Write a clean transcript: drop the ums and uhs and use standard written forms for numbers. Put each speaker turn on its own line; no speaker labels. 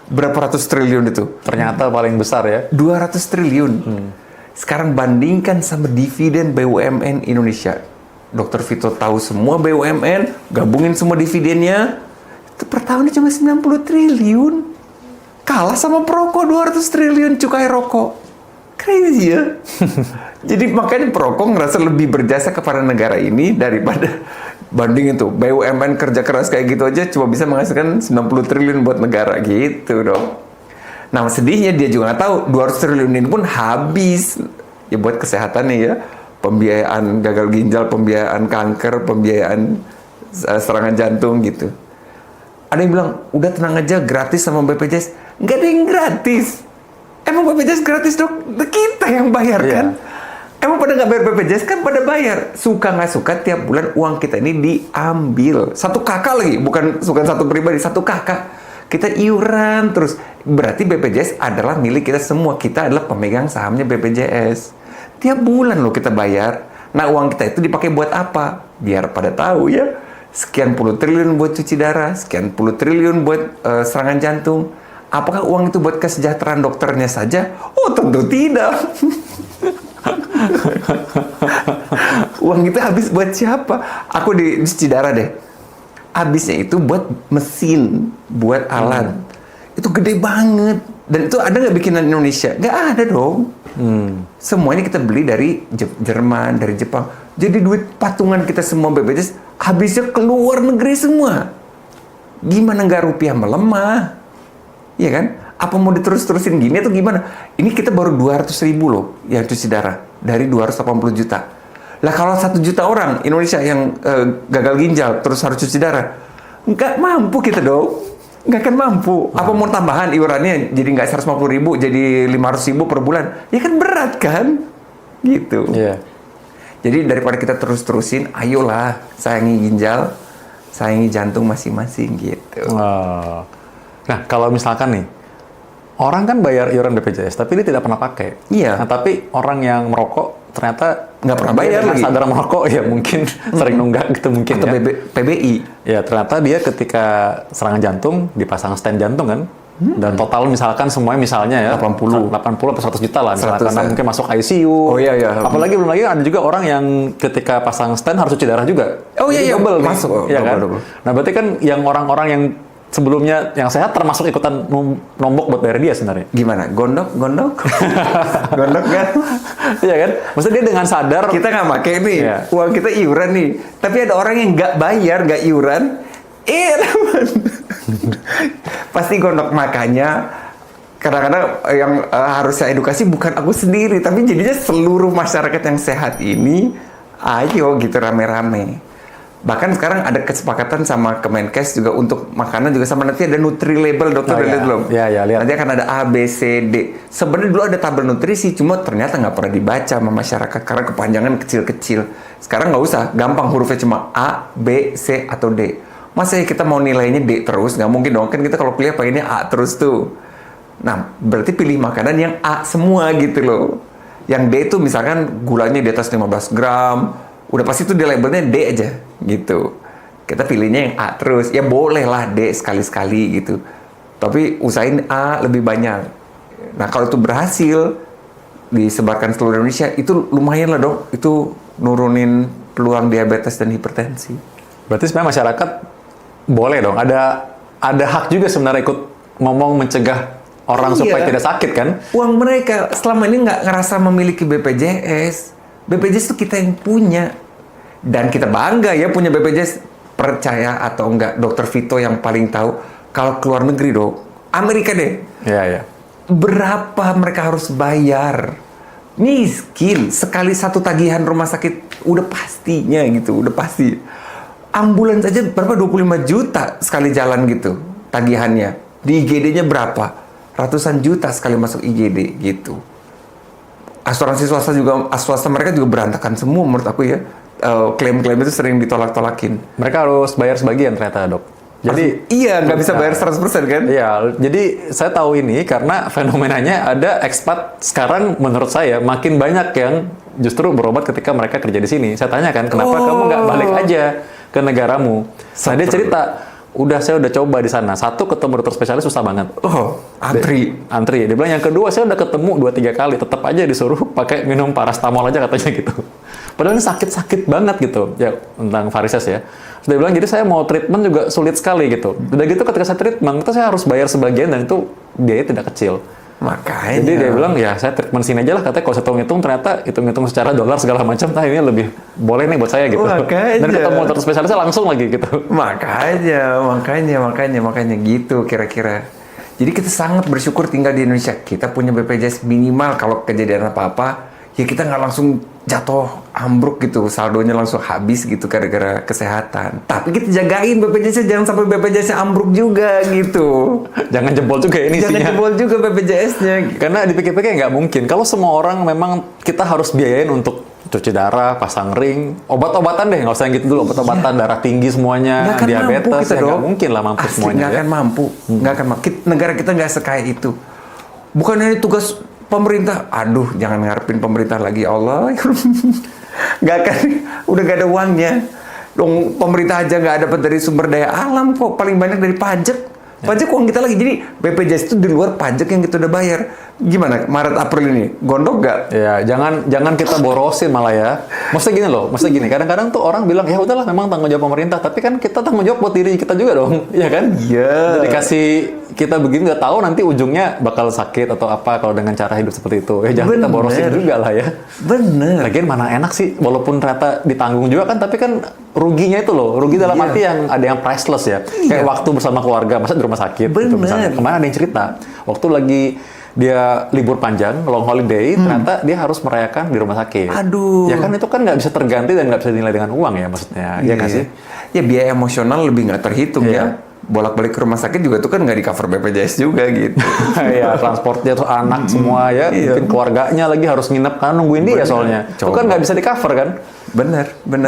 Berapa ratus triliun itu?
Ternyata paling besar ya.
200 triliun. Sekarang bandingkan sama dividen BUMN Indonesia. Dr. Vito tahu semua BUMN, gabungin semua dividennya, itu per tahunnya cuma 90 triliun. Kalah sama perokok 200 triliun cukai rokok. Crazy ya? Jadi makanya perokok ngerasa lebih berjasa kepada negara ini daripada banding itu. BUMN kerja keras kayak gitu aja cuma bisa menghasilkan 90 triliun buat negara gitu dong. Nah sedihnya dia juga nggak tahu 200 triliun ini pun habis ya buat kesehatannya ya. Pembiayaan gagal ginjal, pembiayaan kanker, pembiayaan serangan jantung gitu. Ada yang bilang, udah tenang aja gratis sama BPJS. Nggak ada yang gratis. Emang BPJS gratis dok? Kita yang bayar kan? Emang pada nggak bayar BPJS kan pada bayar. Suka nggak suka tiap bulan uang kita ini diambil. Satu kakak lagi, bukan satu pribadi, satu kakak. Kita iuran terus. Berarti BPJS adalah milik kita semua. Kita adalah pemegang sahamnya BPJS. Tiap bulan loh kita bayar. Nah uang kita itu dipakai buat apa? Biar pada tahu ya. Sekian puluh triliun buat cuci darah. Sekian puluh triliun buat serangan jantung. Apakah uang itu buat kesejahteraan dokternya saja? Oh tentu tidak. Uang itu habis buat siapa? Aku di cuci darah deh. Habisnya itu buat mesin, buat alat. Itu gede banget. Dan itu ada nggak bikinan Indonesia? Nggak ada dong. Semuanya kita beli dari Jerman, dari Jepang. Jadi duit patungan kita semua BPJS habisnya ke luar negeri semua. Gimana nggak rupiah melemah? Iya kan? Apa mau diterus-terusin gini atau gimana? Ini kita baru 200.000 loh yang cuci darah dari 280 juta. Lah kalau 1 juta orang Indonesia yang gagal ginjal terus harus cuci darah, nggak mampu kita dong. Nggak akan mampu. Apa mau tambahan iurannya jadi nggak 150.000 jadi 500.000 per bulan? Ya kan berat kan? Gitu.
Iya.
Jadi daripada kita terus-terusin, ayolah sayangi ginjal, sayangi jantung masing-masing gitu.
Nah, kalau misalkan nih, orang kan bayar iuran BPJS, tapi dia tidak pernah pakai.
Iya.
Nah, tapi orang yang merokok ternyata
nggak pernah bayar lagi.
Sadar merokok ya mungkin sering nunggak gitu mungkin.
Atau
ya.
PBI.
Ya, ternyata dia ketika serangan jantung dipasang stent jantung kan. Dan total misalkan semuanya misalnya ya 80 atau 100 juta lah misalkan, karena mungkin masuk ICU.
Oh iya iya.
Apalagi belum lagi ada juga orang yang ketika pasang stent harus cuci darah juga.
Oh iya iya.
Double
Masuk.
Ya kan? Double. Nah, berarti kan yang orang-orang yang sebelumnya yang sehat termasuk ikutan nombok buat bayar dia sebenarnya.
Gimana? Gondok? Gondok kan?
Iya kan? Maksudnya dia dengan sadar
kita nggak pakai nih, uang kita iuran nih. Tapi ada orang yang nggak bayar, nggak iuran. Pasti gondok. Makanya kadang-kadang yang harus saya edukasi bukan aku sendiri, tapi jadinya seluruh masyarakat yang sehat ini, ayo gitu rame-rame. Bahkan sekarang ada kesepakatan sama Kemenkes juga untuk makanan juga sama, nanti ada Nutri Label, dokter udah lihat belum?
Iya, lihat.
Nanti akan ada A, B, C, D. Sebenarnya dulu ada tabel nutrisi, cuma ternyata nggak pernah dibaca sama masyarakat karena kepanjangan kecil-kecil. Sekarang nggak usah, gampang hurufnya cuma A, B, C, atau D. Masa ya kita mau nilainya D terus? Nggak mungkin dong, kan kita kalau kuliah pengennya A terus tuh. Nah, berarti pilih makanan yang A semua gitu loh. Yang D itu misalkan gulanya di atas 15 gram, udah pasti tuh di labelnya D aja gitu. Kita pilihnya yang A terus. Ya boleh lah D sekali-sekali gitu. Tapi usahain A lebih banyak. Nah kalau itu berhasil disebarkan seluruh Indonesia, itu lumayan lah dong. Itu nurunin peluang diabetes dan hipertensi.
Berarti sebenarnya masyarakat boleh dong. Ada hak juga sebenarnya ikut ngomong mencegah orang supaya tidak sakit kan?
Uang mereka selama ini nggak ngerasa memiliki BPJS. BPJS itu kita yang punya. Dan kita bangga ya punya BPJS. Percaya atau enggak, Dr. Vito yang paling tahu. Kalau keluar negeri dong, Amerika deh.
Iya.
Berapa mereka harus bayar? Miskin. Sekali satu tagihan rumah sakit, udah pastinya gitu, udah pasti. Ambulans aja berapa? 25 juta sekali jalan gitu, tagihannya. Di IGD-nya berapa? Ratusan juta sekali masuk IGD gitu. Asuransi swasta mereka juga berantakan semua menurut aku ya. Klaim-klaim itu sering ditolak-tolakin.
Mereka harus bayar sebagian ternyata, dok. Jadi
iya, nggak bisa bayar 100% kan?
Iya, jadi saya tahu ini karena fenomenanya ada ekspat sekarang menurut saya makin banyak yang justru berobat ketika mereka kerja di sini. Saya tanyakan, kenapa kamu nggak balik aja ke negaramu? Nah, dia cerita, udah saya udah coba di sana. Satu, ketemu dokter spesialis susah banget.
Oh, antri.
Antri. Dia bilang yang kedua, saya udah ketemu 2-3 kali, tetap aja disuruh pakai minum paracetamol aja katanya gitu. Padahal ini sakit-sakit banget gitu. Ya, tentang varises ya. Terus dia bilang, jadi saya mau treatment juga sulit sekali gitu. Udah gitu ketika saya treatment, itu saya harus bayar sebagian dan itu biaya tidak kecil.
Makanya.
Jadi dia bilang, ya saya treatment sini aja lah. Katanya kalau saya hitung-hitung, ternyata hitung-hitung secara dolar segala macam, ini lebih boleh nih buat saya gitu.
Makanya.
Dan ketemu dokter spesialisnya langsung lagi gitu.
Makanya gitu kira-kira. Jadi kita sangat bersyukur tinggal di Indonesia. Kita punya BPJS minimal kalau kejadian apa-apa, ya kita nggak langsung jatuh ambruk gitu, saldonya langsung habis gitu gara-gara kesehatan. Tapi kita jagain BPJS, jangan sampai BPJS ambruk juga gitu.
Jangan jebol juga ini
Jangan
isinya.
jebol juga BPJS-nya.
Karena dipikir-pikir nggak mungkin. Kalau semua orang memang kita harus biayain untuk cuci darah, pasang ring, obat-obatan deh, nggak usah yang gitu dulu, obat-obatan darah tinggi semuanya,
Nggak akan mampu
diabetes,
kita
ya
dong.
nggak mungkin lah mampu
Asli,
semuanya.
nggak akan mampu, nggak akan mampu. Negara kita nggak sekaya itu. Bukan ini tugas pemerintah. Aduh, jangan ngarepin pemerintah lagi, Allah. Nggak akan, udah nggak ada uangnya. Dong, pemerintah aja nggak dapat dari sumber daya alam kok, paling banyak dari pajak. Pajak uang kita lagi. Jadi BPJS itu di luar pajak yang kita udah bayar. Gimana Maret April ini? Gondok nggak?
Ya, jangan kita borosin malah ya. Maksudnya gini loh, kadang-kadang tuh orang bilang, ya udahlah memang tanggung jawab pemerintah, tapi kan kita tanggung jawab buat diri kita juga dong, iya kan?
Iya.
Jadi kasih kita begini nggak tahu nanti ujungnya bakal sakit atau apa kalau dengan cara hidup seperti itu. Ya jangan kita borosin juga lah ya.
Bener.
Lagian mana enak sih, walaupun ternyata ditanggung juga kan, tapi kan ruginya itu loh, rugi dalam arti yang ada yang priceless ya. Kayak waktu bersama keluarga, masa di rumah sakit gitu misalnya. Kemarin ada yang cerita, waktu lagi dia libur panjang, long holiday, ternyata dia harus merayakan di rumah sakit.
Aduh.
Ya kan itu kan nggak bisa terganti dan nggak bisa dinilai dengan uang ya maksudnya. Iya nggak sih?
Ya biaya emosional lebih nggak terhitung ya. Bolak-balik ke rumah sakit juga tuh kan nggak di cover BPJS juga gitu.
Ya transportnya tuh anak semua ya, mungkin keluarganya lagi harus nginep kan nungguin dia soalnya. Itu kan nggak bisa di cover kan?
Bener.